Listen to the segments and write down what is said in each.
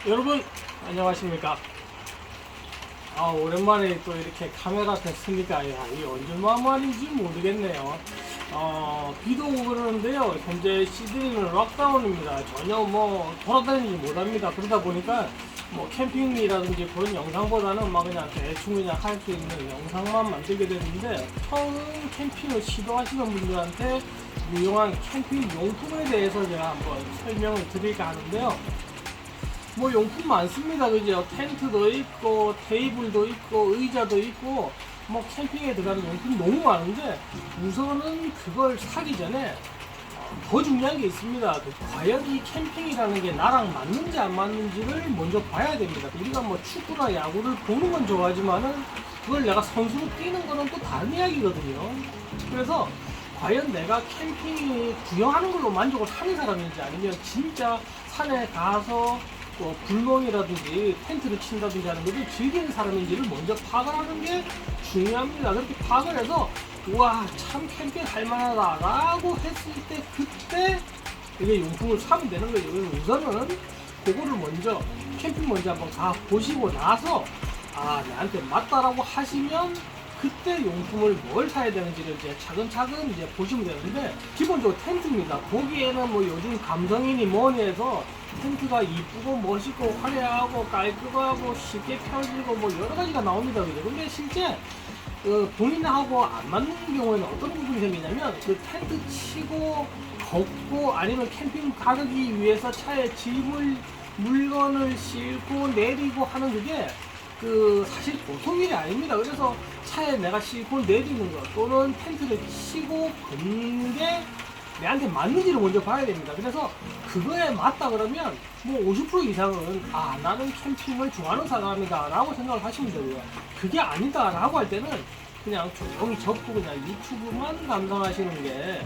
여러분 안녕하십니까. 오랜만에 또 이렇게 카메라 됐으니까 이 언제 만인지 모르겠네요. 비도 오고 그러는데요, 현재 시드니는 락다운입니다. 전혀 돌아다니지 못합니다. 그러다 보니까 캠핑이라든지 그런 영상보다는 그냥 대충 그냥 할 수 있는 영상만 만들게 되는데, 처음 캠핑을 시도하시는 분들한테 유용한 캠핑 용품에 대해서 제가 한번 설명을 드릴까 하는데요. 용품 많습니다. 그죠? 텐트도 있고, 테이블도 있고, 의자도 있고, 캠핑에 들어가는 용품 너무 많은데, 우선은 그걸 사기 전에 더 중요한 게 있습니다. 과연 이 캠핑이라는 게 나랑 맞는지 안 맞는지를 먼저 봐야 됩니다. 우리가 축구나 야구를 보는 건 좋아하지만은, 그걸 내가 선수로 뛰는 거는 또 다른 이야기거든요. 그래서 과연 내가 캠핑 구경하는 걸로 만족을 하는 사람인지, 아니면 진짜 산에 가서 불멍이라든지 텐트를 친다든지 하는 것을 즐기는 사람인지를 먼저 파악을 하는 게 중요합니다. 그렇게 파악을 해서 우와 참 캠핑 할만하다 라고 했을 때, 그때 이게 용품을 사면 되는 거예요. 우선은 그거를 먼저 캠핑 먼저 한번 가 보시고 나서 나한테 맞다라고 하시면, 그때 용품을 뭘 사야 되는지를 이제 차근차근 이제 보시면 되는데, 기본적으로 텐트입니다. 보기에는 요즘 감성이니 뭐니 해서 텐트가 이쁘고 멋있고 화려하고 깔끔하고 쉽게 펴지고 여러 가지가 나옵니다. 그죠? 근데 실제 본인하고 안 맞는 경우에는 어떤 부분이 생기냐면, 그 텐트 치고 걷고 아니면 캠핑 가기 위해서 차에 짐을 물건을 싣고 내리고 하는 그게 사실 보통 일이 아닙니다. 그래서 차에 내가 싣고 내리는 것 또는 텐트를 치고 걷는 게 내한테 맞는지를 먼저 봐야 됩니다. 그래서 그거에 맞다 그러면 50% 이상은 나는 캠핑을 좋아하는 사람이다 라고 생각을 하시면 되고요. 그게 아니다 라고 할 때는 그냥 조용히 접고 그냥 유튜브만 감상하시는 게,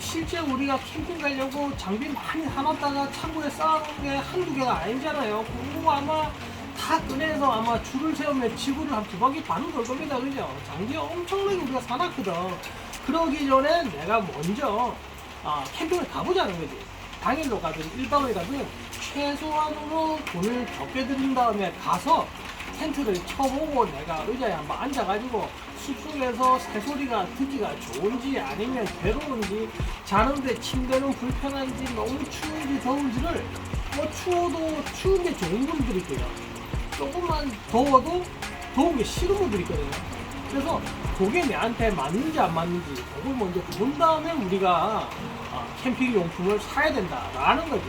실제 우리가 캠핑 가려고 장비 많이 사놨다가 창고에 쌓아놓은 게 한두 개가 아니잖아요. 그거 아마 다 꺼내서 아마 줄을 세우면 지구를 한 2바퀴 반은 돌 겁니다. 그죠? 장비 엄청나게 우리가 사놨거든. 그러기 전에 내가 먼저 캠핑을 가보자는 거지. 당일로 가든 1박을 가든 최소한으로 돈을 적게 들인 다음에 가서 텐트를 쳐보고, 내가 의자에 한번 앉아가지고 숲속에서 새소리가 듣기가 좋은지 아니면 괴로운지, 자는데 침대는 불편한지, 너무 추운지 더운지를, 추워도 추운 게 좋은 분들이 있고요, 조금만 더워도 더운 게 싫은 분들이 있거든요. 그래서 그게 내한테 맞는지 안 맞는지 그걸 먼저 본 다음에 우리가 캠핑 용품을 사야 된다라는 거죠.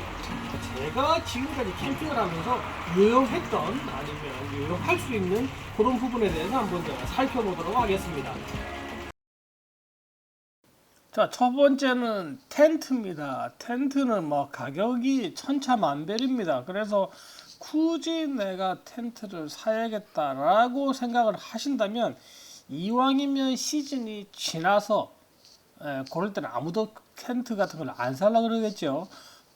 제가 지금까지 캠핑을 하면서 유용했던 아니면 유용할 수 있는 그런 부분에 대해서 한번 제가 살펴보도록 하겠습니다. 자, 첫 번째는 텐트입니다. 텐트는 가격이 천차만별입니다. 그래서 굳이 내가 텐트를 사야겠다라고 생각을 하신다면, 이왕이면 시즌이 지나서 그럴 때는 아무도 텐트 같은 걸 안 살라 그러겠죠.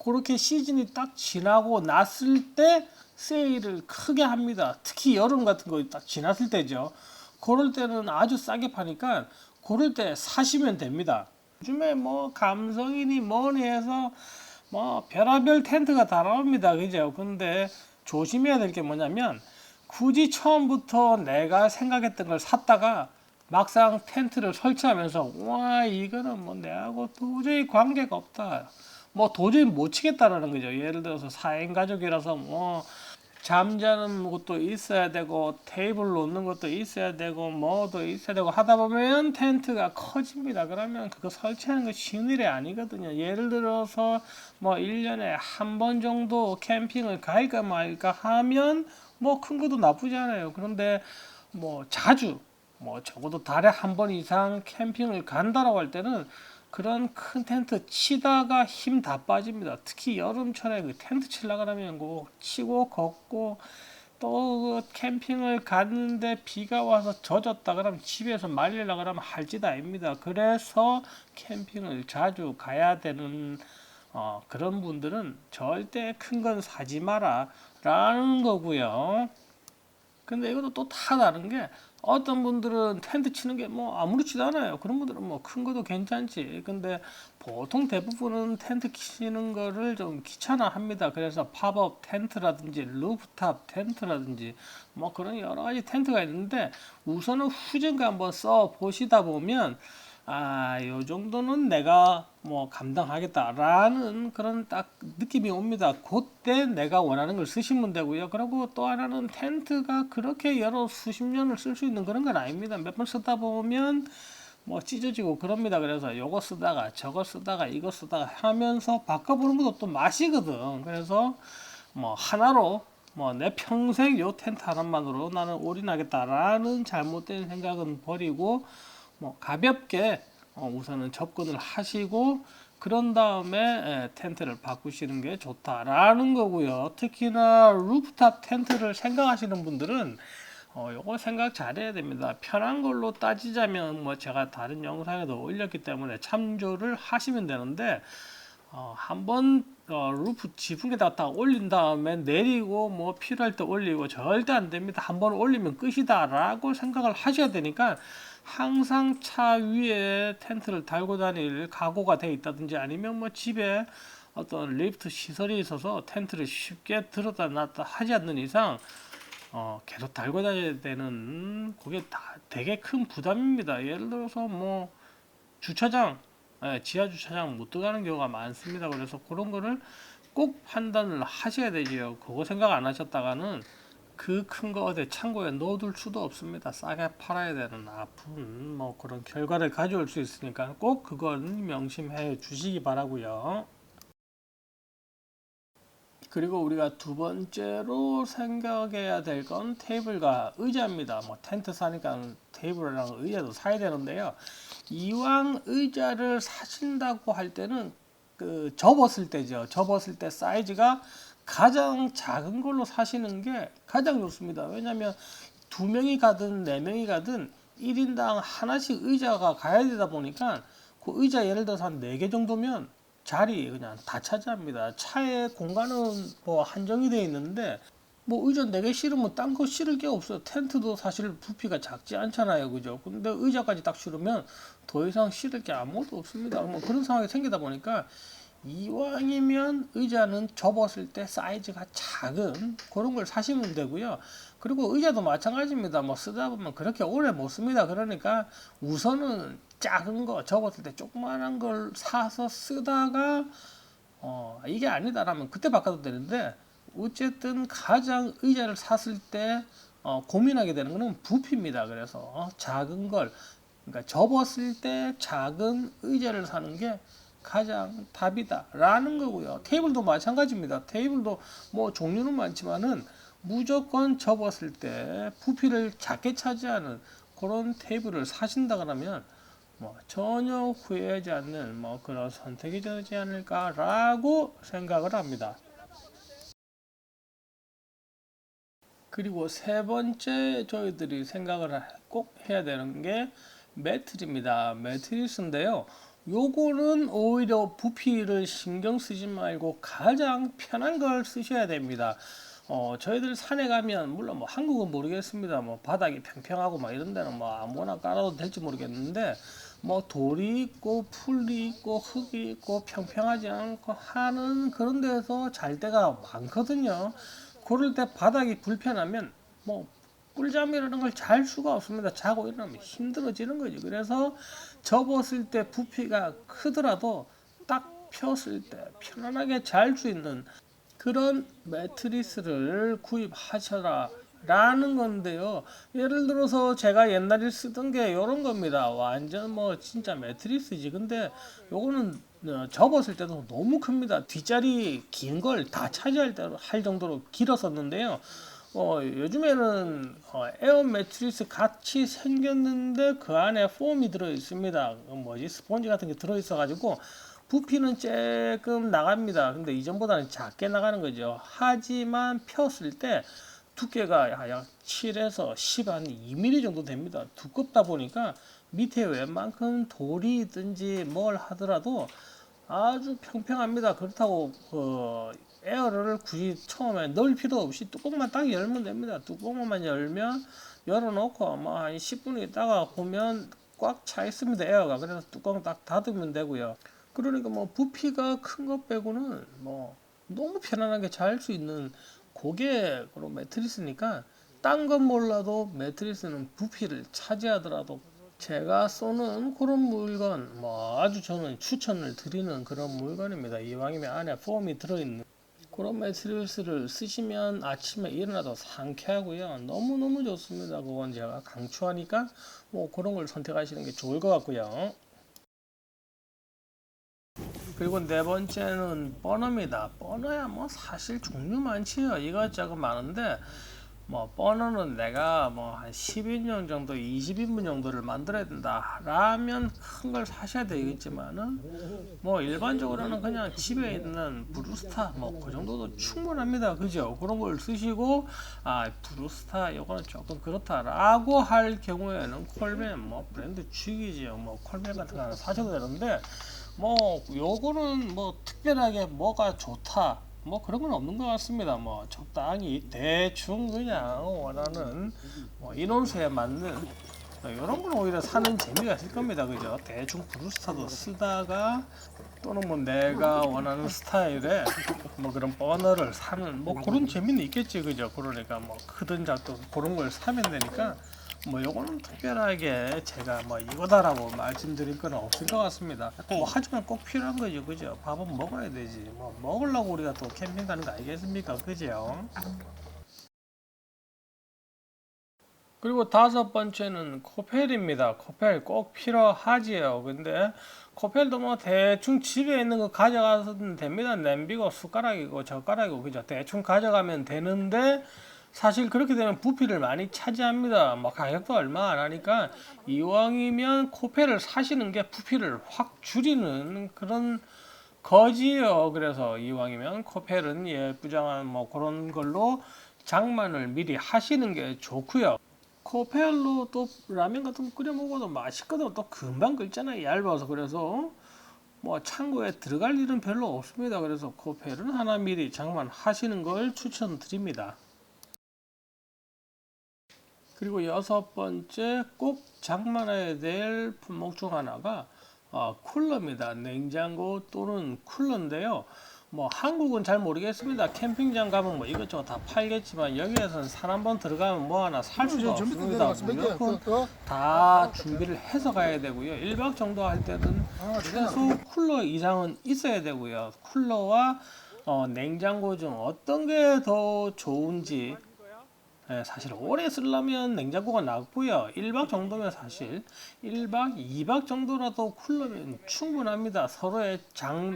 그렇게 시즌이 딱 지나고 났을 때 세일을 크게 합니다. 특히 여름 같은 거 딱 지났을 때죠. 그럴 때는 아주 싸게 파니까 그럴 때 사시면 됩니다. 요즘에 감성이니 뭐니 해서 별의별 텐트가 다 나옵니다. 그죠? 근데 조심해야 될 게 뭐냐면, 굳이 처음부터 내가 생각했던 걸 샀다가 막상 텐트를 설치하면서 와 이거는 내하고 도저히 관계가 없다, 도저히 못 치겠다라는 거죠. 예를 들어서 4인 가족이라서 잠자는 것도 있어야 되고 테이블 놓는 것도 있어야 되고 뭐도 있어야 되고 하다 보면 텐트가 커집니다. 그러면 그거 설치하는 거 쉬운 일이 아니거든요. 예를 들어서 1년에 한 번 정도 캠핑을 갈까 말까 하면 큰 것도 나쁘지 않아요. 그런데 자주 적어도 달에 한 번 이상 캠핑을 간다라고 할 때는 그런 큰 텐트 치다가 힘 다 빠집니다. 특히 여름철에 그 텐트 치려고 하면 치고 걷고, 또 캠핑을 갔는데 비가 와서 젖었다 그러면 집에서 말리려고 하면 할 짓 아닙니다. 그래서 캠핑을 자주 가야 되는 그런 분들은 절대 큰 건 사지 마라 라는 거고요. 근데 이것도 또 다 다른 게, 어떤 분들은 텐트 치는 게 뭐 아무렇지도 않아요. 그런 분들은 뭐 큰 것도 괜찮지. 근데 보통 대부분은 텐트 치는 거를 좀 귀찮아 합니다. 그래서 팝업 텐트라든지 루프탑 텐트라든지 뭐 그런 여러 가지 텐트가 있는데 우선은 후진과 한번 써 보시다 보면 요 정도는 내가 뭐 감당하겠다라는 그런 딱 느낌이 옵니다. 그때 내가 원하는 걸 쓰시면 되고요. 그리고 또 하나는 텐트가 그렇게 여러 수십 년을 쓸 수 있는 그런 건 아닙니다. 몇 번 쓰다 보면 뭐 찢어지고 그럽니다. 그래서 요거 쓰다가 저거 쓰다가 이거 쓰다가 하면서 바꿔보는 것도 또 맛이거든. 그래서 뭐 하나로 뭐 내 평생 요 텐트 하나만으로 나는 올인하겠다라는 잘못된 생각은 버리고 뭐 가볍게 우선은 접근을 하시고 그런 다음에 텐트를 바꾸시는 게 좋다라는 거고요. 특히나 루프탑 텐트를 생각하시는 분들은 요거 생각 잘해야 됩니다. 편한 걸로 따지자면 뭐 제가 다른 영상에도 올렸기 때문에 참조를 하시면 되는데 한번 루프 지붕에다 딱 올린 다음에 내리고 뭐 필요할 때 올리고 절대 안 됩니다. 한번 올리면 끝이다라고 생각을 하셔야 되니까 항상 차 위에 텐트를 달고 다닐 각오가 돼 있다든지 아니면 뭐 집에 어떤 리프트 시설이 있어서 텐트를 쉽게 들었다 놨다 하지 않는 이상 계속 달고 다녀야 되는 그게 다 되게 큰 부담입니다. 예를 들어서 뭐 주차장, 지하 주차장 못 들어가는 경우가 많습니다. 그래서 그런 거를 꼭 판단을 하셔야 되지요. 그거 생각 안 하셨다가는 그 큰 거 어디 창고에 넣어둘 수도 없습니다. 싸게 팔아야 되는 아픈 뭐 그런 결과를 가져올 수 있으니까 꼭 그건 명심해 주시기 바라고요. 그리고 우리가 두 번째로 생각해야 될 건 테이블과 의자입니다. 뭐 텐트 사니까 테이블이랑 의자도 사야 되는데요. 이왕 의자를 사신다고 할 때는 그 접었을 때죠. 접었을 때 사이즈가 가장 작은 걸로 사시는 게 가장 좋습니다. 왜냐하면 두 명이 가든 네 명이 가든 1인당 하나씩 의자가 가야 되다 보니까 그 의자 예를 들어서 한 4개 정도면 자리 그냥 다 차지합니다. 차에 공간은 뭐 한정이 되어 있는데 뭐 의자 4개 실으면 딴 거 실을 게 없어요. 텐트도 사실 부피가 작지 않잖아요. 그죠? 근데 의자까지 딱 실으면 더 이상 실을 게 아무것도 없습니다. 뭐 그런 상황이 생기다 보니까 이왕이면 의자는 접었을 때 사이즈가 작은 그런 걸 사시면 되고요. 그리고 의자도 마찬가지입니다. 뭐 쓰다 보면 그렇게 오래 못 씁니다. 그러니까 우선은 작은 거 접었을 때 조그만한 걸 사서 쓰다가 이게 아니다라면 그때 바꿔도 되는데 어쨌든 가장 의자를 샀을 때 고민하게 되는 거는 부피입니다. 그래서 작은 걸 그러니까 접었을 때 작은 의자를 사는 게 가장 답이다라는 거고요. 테이블도 마찬가지입니다. 테이블도 뭐 종류는 많지만은 무조건 접었을 때 부피를 작게 차지하는 그런 테이블을 사신다 그러면 뭐 전혀 후회하지 않는 뭐 그런 선택이 되지 않을까라고 생각을 합니다. 그리고 세 번째 저희들이 생각을 꼭 해야 되는 게 매트리입니다. 매트리스인데요. 요거는 오히려 부피를 신경 쓰지 말고 가장 편한 걸 쓰셔야 됩니다. 저희들 산에 가면 물론 뭐 한국은 모르겠습니다. 뭐 바닥이 평평하고 막 이런 데는 뭐 아무거나 깔아도 될지 모르겠는데 뭐 돌이 있고 풀이 있고 흙이 있고 평평하지 않고 하는 그런 데서 잘 때가 많거든요. 그럴 때 바닥이 불편하면 뭐 꿀잠이라는 걸 잘 수가 없습니다. 자고 일어나면 힘들어지는 거죠. 그래서 접었을 때 부피가 크더라도 딱 폈을 때 편안하게 잘 수 있는 그런 매트리스를 구입하셔라 라는 건데요. 예를 들어서 제가 옛날에 쓰던 게 이런 겁니다. 완전 뭐 진짜 매트리스지. 근데 요거는 접었을 때도 너무 큽니다. 뒷자리 긴 걸 다 차지할 할 정도로 길었었는데요. 요즘에는 에어 매트리스 같이 생겼는데 그 안에 폼이 들어 있습니다. 뭐지 스펀지 같은 게 들어 있어 가지고 부피는 조금 나갑니다. 근데 이전보다는 작게 나가는 거죠. 하지만 폈을 때 두께가 약 7에서 10 한 2mm 정도 됩니다. 두껍다 보니까 밑에 웬만큼 돌이든지 뭘 하더라도 아주 평평합니다. 그렇다고 에어를 굳이 처음에 넣을 필요 없이 뚜껑만 딱 열면 됩니다. 뚜껑만 열면 열어놓고 뭐 한 10분 있다가 보면 꽉 차 있습니다. 에어가. 그래서 뚜껑 딱 닫으면 되고요. 그러니까 뭐 부피가 큰 것 빼고는 뭐 너무 편안하게 잘 수 있는 고게 그런 매트리스니까 딴 건 몰라도 매트리스는 부피를 차지하더라도 제가 쏘는 그런 물건 뭐 아주 저는 추천을 드리는 그런 물건입니다. 이왕이면 안에 폼이 들어있는 그런 매트리스를 쓰시면 아침에 일어나도 상쾌하고요. 너무너무 좋습니다. 그건 제가 강추하니까 뭐 그런 걸 선택하시는 게 좋을 것 같고요. 그리고 네 번째는 버너입니다. 버너야 뭐 사실 종류 많지요. 이것저것 많은데 뭐 버너는 내가 뭐 한 10인용 정도, 20인분 정도를 만들어야 된다 라면 큰 걸 사셔야 되겠지만은 뭐 일반적으로는 그냥 집에 있는 브루스타 뭐 그 정도도 충분합니다. 그죠? 그런 걸 쓰시고 아 브루스타 이거는 조금 그렇다라고 할 경우에는 콜맨 뭐 브랜드 죽이지요. 뭐 콜맨 같은 거 하나 사셔도 되는데 뭐 요거는 뭐 특별하게 뭐가 좋다 뭐 그런 건 없는 것 같습니다. 뭐 적당히 대충 그냥 원하는 뭐 인원수에 맞는 이런 건 오히려 사는 재미가 있을 겁니다. 그죠? 대충 브루스타도 쓰다가 또는 뭐 내가 원하는 스타일의 뭐 그런 버너를 사는 뭐 그런 재미는 있겠지. 그죠? 그러니까 뭐 크든 작든 그런 걸 사면 되니까 뭐 요거는 특별하게 제가 뭐 이거다라고 말씀드릴 건 없을 것 같습니다. 뭐 하지만 꼭 필요한 거죠. 그죠? 밥은 먹어야 되지. 뭐 먹으려고 우리가 또 캠핑 가는 거 아니겠습니까? 그죠? 그리고 다섯 번째는 코펠입니다. 코펠 꼭 필요하지요. 근데 코펠도 뭐 대충 집에 있는 거 가져가서는 됩니다. 냄비고 숟가락이고 젓가락이고 그죠? 대충 가져가면 되는데 사실 그렇게 되면 부피를 많이 차지합니다. 뭐 가격도 얼마 안 하니까 이왕이면 코펠을 사시는 게 부피를 확 줄이는 그런 거지요. 그래서 이왕이면 코펠은 예쁘장한 뭐 그런 걸로 장만을 미리 하시는 게 좋고요. 코펠로 또 라면 같은 거 끓여 먹어도 맛있거든. 또 금방 끓잖아요. 얇아서. 그래서 뭐 창고에 들어갈 일은 별로 없습니다. 그래서 코펠은 하나 미리 장만하시는 걸 추천드립니다. 그리고 여섯 번째 꼭 장만해야 될 품목 중 하나가 쿨러입니다. 냉장고 또는 쿨러인데요. 뭐 한국은 잘 모르겠습니다. 캠핑장 가면 뭐 이것저것 다 팔겠지만 여기에서는 산 한번 들어가면 뭐 하나 살 수가 없습니다. 무조건 다 준비를 해서 가야 되고요. 1박 정도 할 때는 최소 쿨러 이상은 있어야 되고요. 쿨러와 냉장고 중 어떤 게 더 좋은지 사실 오래 쓰려면 냉장고가 낫고요. 1박 정도면 사실 1박, 2박 정도라도 쿨러면 충분합니다. 서로의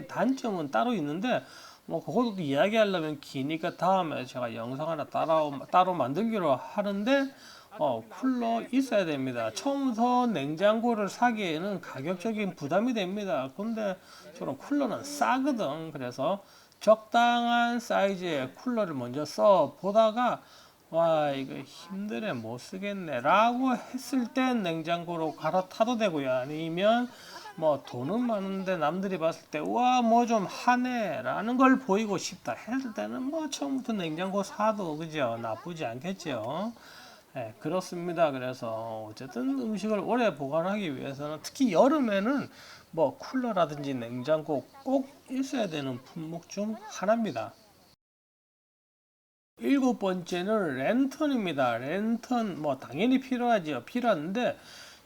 단점은 따로 있는데 뭐 그것도 이야기하려면 기니까 다음에 제가 영상 하나 따로 만들기로 하는데 쿨러 있어야 됩니다. 처음부터 냉장고를 사기에는 가격적인 부담이 됩니다. 근데 저는 쿨러는 싸거든. 그래서 적당한 사이즈의 쿨러를 먼저 써 보다가 와 이거 힘드네 못 쓰겠네 라고 했을 땐 냉장고로 갈아타도 되고요. 아니면 뭐 돈은 많은데 남들이 봤을 때 우와 뭐 좀 하네 라는 걸 보이고 싶다 했을 때는 뭐 처음부터 냉장고 사도 그죠 나쁘지 않겠죠. 네, 그렇습니다. 그래서 어쨌든 음식을 오래 보관하기 위해서는 특히 여름에는 뭐 쿨러라든지 냉장고 꼭 있어야 되는 품목 중 하나입니다. 일곱 번째는 랜턴입니다. 랜턴 뭐 당연히 필요하죠. 필요한데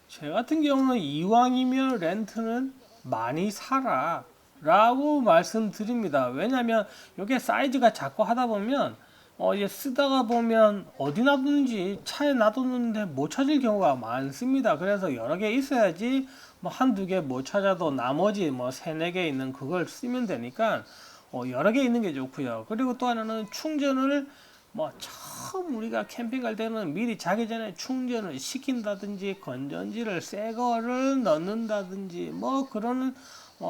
제 같은 경우는 이왕이면 랜턴은 많이 사라 라고 말씀드립니다. 왜냐면 이게 사이즈가 작고 하다 보면 이제 쓰다가 보면 어디 놔두는지 차에 놔뒀는데 못 찾을 경우가 많습니다. 그래서 여러 개 있어야지 뭐 한두 개 못 찾아도 나머지 뭐 세네 개 있는 그걸 쓰면 되니까 여러 개 있는 게 좋고요. 그리고 또 하나는 충전을 뭐 처음 우리가 캠핑 갈 때는 미리 자기 전에 충전을 시킨다든지 건전지를 새 거를 넣는다든지 뭐 그런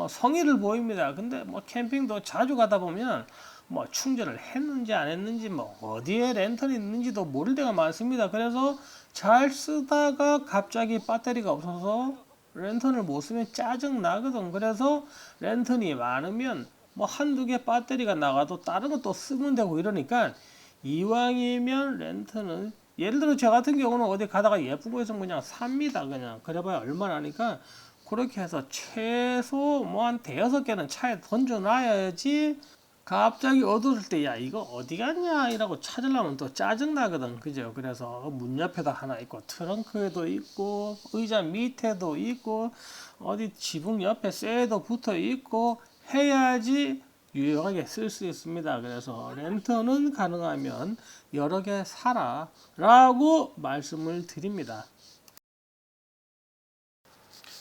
성의를 보입니다. 근데 뭐 캠핑도 자주 가다 보면 뭐 충전을 했는지 안 했는지 뭐 어디에 랜턴이 있는지도 모를 때가 많습니다. 그래서 잘 쓰다가 갑자기 배터리가 없어서 랜턴을 못 쓰면 짜증 나거든. 그래서 랜턴이 많으면 뭐 한두 개 배터리가 나가도 다른 거 또 쓰면 되고 이러니까 이왕이면 렌트는 예를 들어 저 같은 경우는 어디 가다가 예쁜 거에서 그냥 삽니다. 그냥 그래봐야 얼마나 하니까 그렇게 해서 최소 뭐 한 대여섯 개는 차에 던져놔야지 갑자기 어두울 때 야 이거 어디 갔냐 이라고 찾으려면 또 짜증나거든. 그죠? 그래서 문 옆에도 하나 있고 트렁크에도 있고 의자 밑에도 있고 어디 지붕 옆에 쇠도 붙어 있고 해야지 유용하게 쓸 수 있습니다. 그래서 랜턴은 가능하면 여러 개 사라 라고 말씀을 드립니다.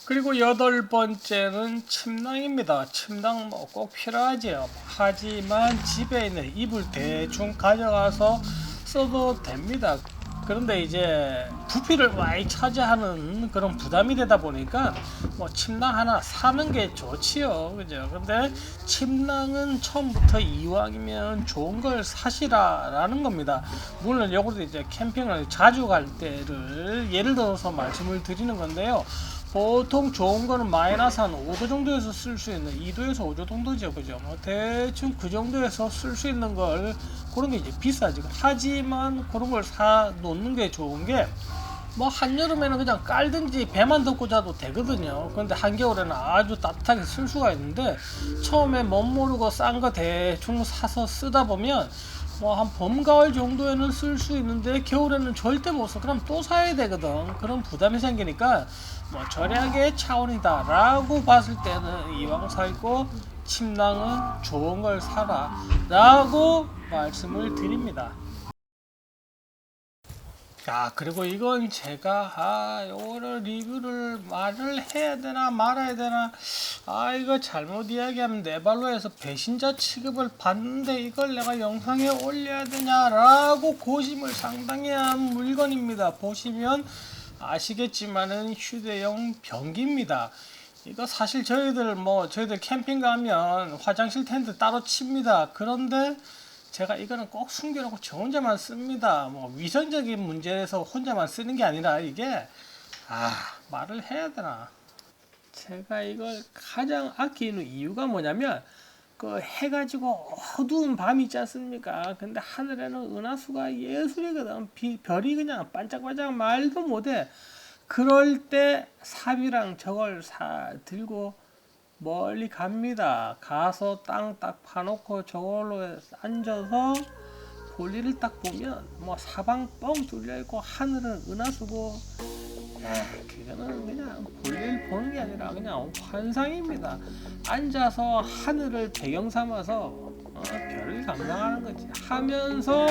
그리고 여덟 번째는 침낭입니다. 침낭 뭐 꼭 필요하지요. 하지만 집에 있는 이불 대충 가져가서 써도 됩니다. 그런데 이제 부피를 많이 차지하는 그런 부담이 되다 보니까 뭐 침낭 하나 사는 게 좋지요. 그죠? 근데 침낭은 처음부터 이왕이면 좋은 걸 사시라라는 겁니다. 물론 요것도 이제 캠핑을 자주 갈 때를 예를 들어서 말씀을 드리는 건데요. 보통 좋은 거는 마이너스 한 5도 정도에서 쓸 수 있는 2도에서 5도 정도죠. 그죠? 뭐 대충 그 정도에서 쓸 수 있는 걸 그런 게 이제 비싸지. 하지만 그런 걸 사 놓는 게 좋은 게 뭐 한여름에는 그냥 깔든지 배만 덮고 자도 되거든요. 그런데 한겨울에는 아주 따뜻하게 쓸 수가 있는데 처음에 멋 모르고 싼 거 대충 사서 쓰다 보면 뭐 한 봄, 가을 정도에는 쓸 수 있는데 겨울에는 절대 못 써. 그럼 또 사야 되거든. 그런 부담이 생기니까 뭐 절약의 차원이다 라고 봤을 때는 이왕 살고 침낭은 좋은 걸 사라 라고 말씀을 드립니다. 그리고 이건 제가 요거를 리뷰를 말을 해야 되나 말아야 되나 이거 잘못 이야기하면 내 발로 해서 배신자 취급을 받는데 이걸 내가 영상에 올려야 되냐라고 고심을 상당히 한 물건입니다. 보시면 아시겠지만은 휴대용 변기입니다. 이거 사실 저희들 캠핑 가면 화장실 텐트 따로 칩니다. 그런데 제가 이거는 꼭 숨겨놓고 저 혼자만 씁니다. 뭐 위생적인 문제에서 혼자만 쓰는 게 아니라 이게 말을 해야 되나? 제가 이걸 가장 아끼는 이유가 뭐냐면 그 해가지고 어두운 밤이 있지 않습니까? 근데 하늘에는 은하수가 예술이거든. 별이 그냥 반짝반짝 말도 못해. 그럴 때 삽이랑 저걸 들고 멀리 갑니다. 가서 땅 딱 파놓고 저걸로 앉아서 볼일을 딱 보면 뭐 사방 뻥 뚫려 있고 하늘은 은하수고 그거는 그냥 볼일 보는 게 아니라 그냥 환상입니다. 앉아서 하늘을 배경 삼아서 별을 감상하는 거지. 하면서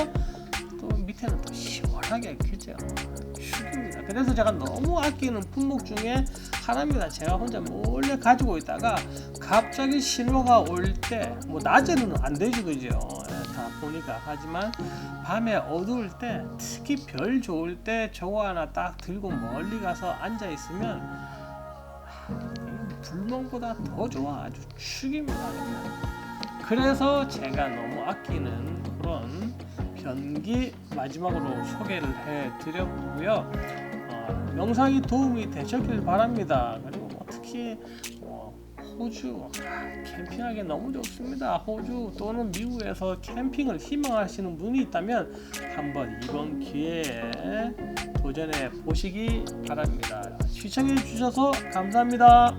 또 밑에는 또 시원하게 그죠? 죽입니다. 그래서 제가 너무 아끼는 품목 중에 하나입니다. 제가 혼자 몰래 가지고 있다가 갑자기 신호가 올 때 뭐 낮에는 안 되지 그죠? 다 보니까. 하지만 밤에 어두울 때 특히 별 좋을 때 저거 하나 딱 들고 멀리 가서 앉아 있으면 불멍보다 더 좋아. 아주 죽입니다. 그래서 제가 너무 아끼는 그런 변기 마지막으로 소개를 해드렸고요. 영상이 도움이 되셨길 바랍니다. 그리고 특히 호주 캠핑하기 너무 좋습니다. 호주 또는 미국에서 캠핑을 희망하시는 분이 있다면 한번 이번 기회에 도전해 보시기 바랍니다. 시청해 주셔서 감사합니다.